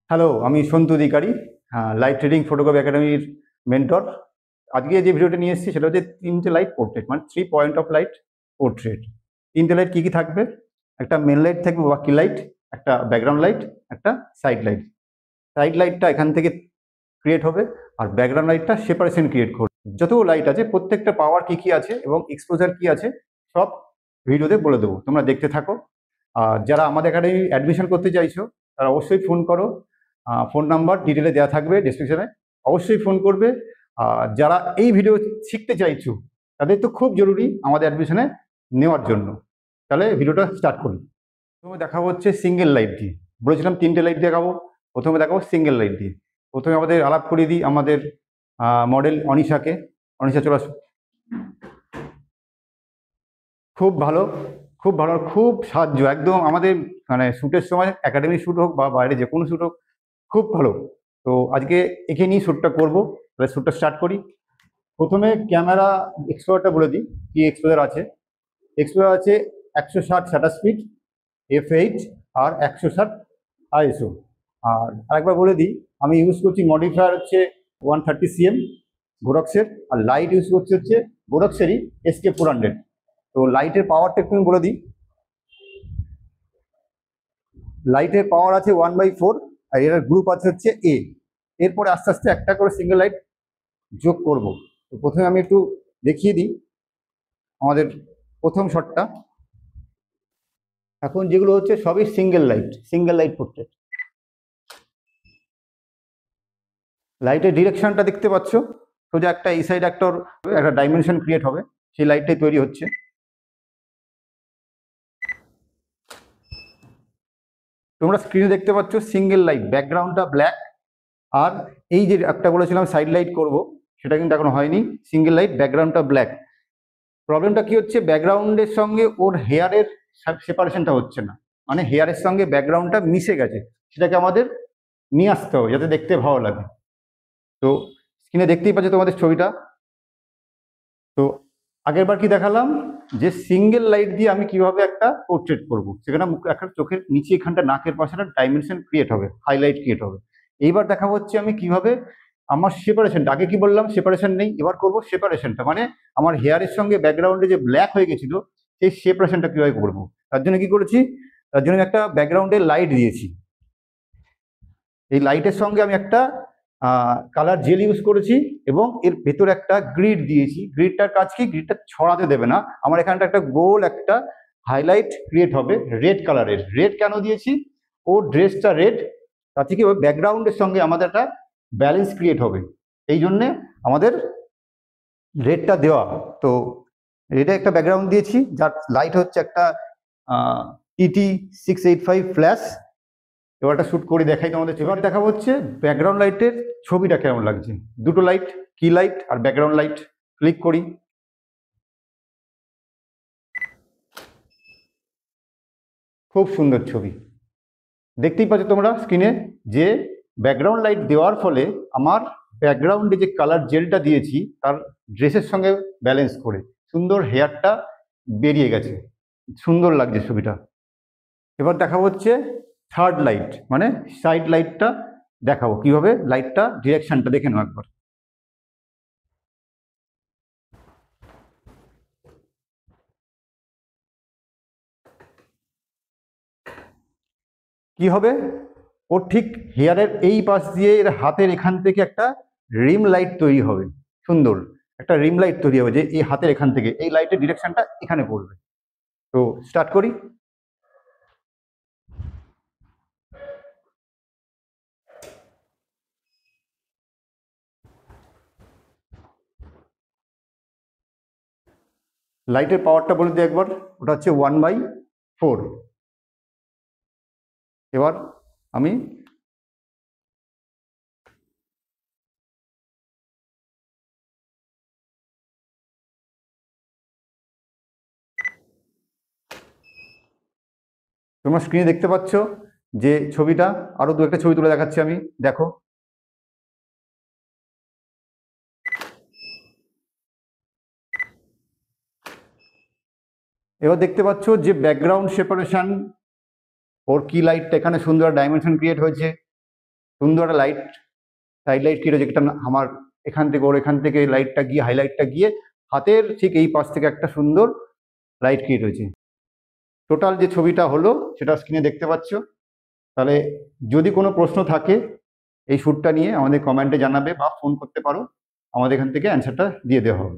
Hello, আমি সন্তু অধিকারী, light trading photography একাডেমির mentor. আজকে যে ভিডিওটা নিয়ে এসেছি সেটা হচ্ছে 3টে লাইট পোর্ট্রেট, মানে 3 পয়েন্ট অফ লাইট পোর্ট্রেট। 3টে লাইট কী কী থাকবে? একটা মেন লাইট থাকবে বা কি লাইট, একটা ব্যাকগ্রাউন্ড লাইট, একটা সাইড লাইট। সাইড লাইটটা এখান থেকে ক্রিয়েট হবে আর ব্যাকগ্রাউন্ড লাইটটা সেপারেশন ক্রিয়েট করবে। যত লাইট আছে প্রত্যেকটা পাওয়ার কী কী আছে এবং এক্সপোজার কী আছে সব ভিডিওতে বলে দেবো, তোমরা দেখতে থাকো। আর যারা আমাদের একাডেমি অ্যাডমিশন করতে চাইছো তারা অবশ্যই ফোন করো। ফোন নাম্বার ডিটেলে দেওয়া থাকবে ডিসক্রিপশনে, অবশ্যই ফোন করবে। যারা এই ভিডিও শিখতে চাইছো তাদের তো খুব জরুরি আমাদের অ্যাডমিশনে নেওয়ার জন্য। তাহলে ভিডিওটা স্টার্ট করি। প্রথমে দেখাবো হচ্ছে সিঙ্গেল লাইট দিয়ে, বলেছিলাম 3টে লাইট দেখাবো। প্রথমে দেখাবো সিঙ্গেল লাইট দিয়ে। প্রথমে আমাদের আলাপ করিয়ে দিই আমাদের মডেল অনিশাকে। অনিশা চলে আসো। খুব ভালো, খুব ভালো, খুব সাহায্য একদম আমাদের, মানে শ্যুটের সময় একাডেমি শ্যুট হোক বা বাইরে যে কোনো শ্যুট হোক, খুব ভালো। তো আজকে একে নিয়েই শ্যুটটা করবো। তাহলে শ্যুটটা স্টার্ট করি। প্রথমে ক্যামেরা এক্সপোজারটা বলে দিই, কি এক্সপোজার আছে। এক্সপোজার আছে 160 শাটার স্পিড, f8 আর 160 ISO। আর আরেকবার বলে দিই, আমি ইউজ করছি মডিফায়ার হচ্ছে 130 cm গোরক্সের, আর লাইট ইউজ করছি হচ্ছে গোরক্সেরই SK400। তো লাইটের পাওয়ারটা একটু আমি বলে দিই। লাইটের পাওয়ার আছে 1/4 আর এর গ্রুপ আছে হচ্ছে A। এরপরে আস্তে আস্তে একটা করে সিঙ্গেল লাইট যোগ করব। তো প্রথমে আমি একটু দেখিয়ে দিই আমাদের প্রথম শটটা। এখন যেগুলো হচ্ছে সবই সিঙ্গেল লাইট পোর্ট্রেট। লাইটের ডিরেকশনটা দেখতে পাচ্ছ, সোজা একটা এই সাইড একটা ডাইমেনশন ক্রিয়েট হবে, সেই লাইটটাই তৈরি হচ্ছে। তোমরা স্ক্রিনে দেখতে পাচ্ছ সিঙ্গেল লাইট, ব্যাকগ্রাউন্ডটা ব্ল্যাক। আর এই যে একটা বলেছিলাম সাইড লাইট করব, সেটা কিন্তু এখনো হয়নি। সিঙ্গেল লাইট, ব্যাকগ্রাউন্ডটা ব্ল্যাক। প্রবলেমটা কি হচ্ছে, ব্যাকগ্রাউন্ডের সঙ্গে ওর হেয়ারের সেপারেশনটা হচ্ছে না, মানে হেয়ারের সঙ্গে ব্যাকগ্রাউন্ডটা মিশে গেছে। সেটাকে আমাদের নিয়ে আসতে হবে যাতে দেখতে ভালো লাগে। তো স্ক্রিনে দেখতেই পাচ্ছ তোমাদের ছবিটা। তো আগেরবার কি দেখালাম যে সিঙ্গেল লাইট দিয়ে আমি কিভাবে একটা পোর্ট্রেট করব, সেখানে একটা চোখের নিচে এখানটা নাকের পাশে একটা ডাইমেনশন ক্রিয়েট হবে, হাইলাইট ক্রিয়েট হবে। এইবার দেখা হচ্ছে আমি কিভাবে আমার সেপারেশনটা, আগে কি বললাম সেপারেশন নেই, এবার করব সেপারেশনটা, মানে আমার হেয়ারের সঙ্গে ব্যাকগ্রাউন্ডে যে ব্ল্যাক হয়ে গেছিল সেই সেপারেশনটা কিভাবে করবো। তার জন্য কি করেছি, তার জন্য একটা ব্যাকগ্রাউন্ডে লাইট দিয়েছি। এই লাইটের সঙ্গে আমি একটা কালার জেল ইউজ করেছি এবং এর ভেতরে একটা গ্রিড দিয়েছি। গ্রিডটার কাজ কি, গ্রিডটা ছড়াতে দেবে না, আমার এখানটা একটা গোল একটা হাইলাইট ক্রিয়েট হবে রেড কালারের। রেড কেন দিয়েছি, ও ড্রেসটা রেড, তার থেকে ওই ব্যাকগ্রাউন্ডের সঙ্গে আমাদের একটা ব্যালেন্স ক্রিয়েট হবে, এই জন্যে আমাদের রেডটা দেওয়া। তো রেডে একটা ব্যাকগ্রাউন্ড দিয়েছি, যার লাইট হচ্ছে একটা TT685 ফ্ল্যাশ। এবারটা শ্যুট করে দেখাই তোমাদের। এবার দেখা হচ্ছে ব্যাকগ্রাউন্ড লাইটের ছবিটা কেমন লাগছে। দুটো লাইট, কি লাইট আর ব্যাকগ্রাউন্ড লাইট, ক্লিক করি। খুব সুন্দর ছবি দেখতেই পাচ্ছ তোমরা স্ক্রিনে, যে ব্যাকগ্রাউন্ড লাইট দেওয়ার ফলে আমার ব্যাকগ্রাউন্ডে যে কালার জেলটা দিয়েছি তার ড্রেসের সঙ্গে ব্যালেন্স করে সুন্দর হেয়ারটা বেরিয়ে গেছে, সুন্দর লাগছে ছবিটা। এবার দেখা হচ্ছে থার্ড লাইট, মানে সাইড লাইটটা দেখাবো কিভাবে, লাইটটা ডিরেকশনটা দেখে নাও একবার। কি হবে, ওর ঠিক হেয়ারের এই পাশ দিয়ে এর হাতের এখান থেকে একটা রিম লাইট তৈরি হবে, সুন্দর একটা রিম লাইট তৈরি হবে, যে এই হাতের এখান থেকে এই লাইটের ডিরেকশনটা এখানে পড়বে। তো স্টার্ট করি। লাইটের পাওয়ারটা বলে দিই একবার, ওটা হচ্ছে 1/4। এবার আমি তোমার স্ক্রিনে দেখতে পাচ্ছ যে ছবিটা, আরো দু একটা ছবি তুলে দেখাচ্ছি আমি, দেখো। এবার দেখতে পাচ্ছ যে ব্যাকগ্রাউন্ড সেপারেশন, ওর কি লাইটটা এখানে সুন্দর ডাইমেনশন ক্রিয়েট হয়েছে। সুন্দর একটা লাইট, সাইড লাইট ক্রিয়েট হয়েছে, একটা আমার এখান থেকে ওর এখান থেকে লাইটটা গিয়ে হাইলাইটটা গিয়ে হাতের ঠিক এই পাশ থেকে একটা সুন্দর লাইট ক্রিয়েট হয়েছে। টোটাল যে ছবিটা হলো সেটা স্ক্রিনে দেখতে পাচ্ছ। তাহলে যদি কোনো প্রশ্ন থাকে এই শ্যুটটা নিয়ে আমাদের কমেন্টে জানাবে বা ফোন করতে পারো, আমাদের এখান থেকে অ্যান্সারটা দিয়ে দেওয়া হবে।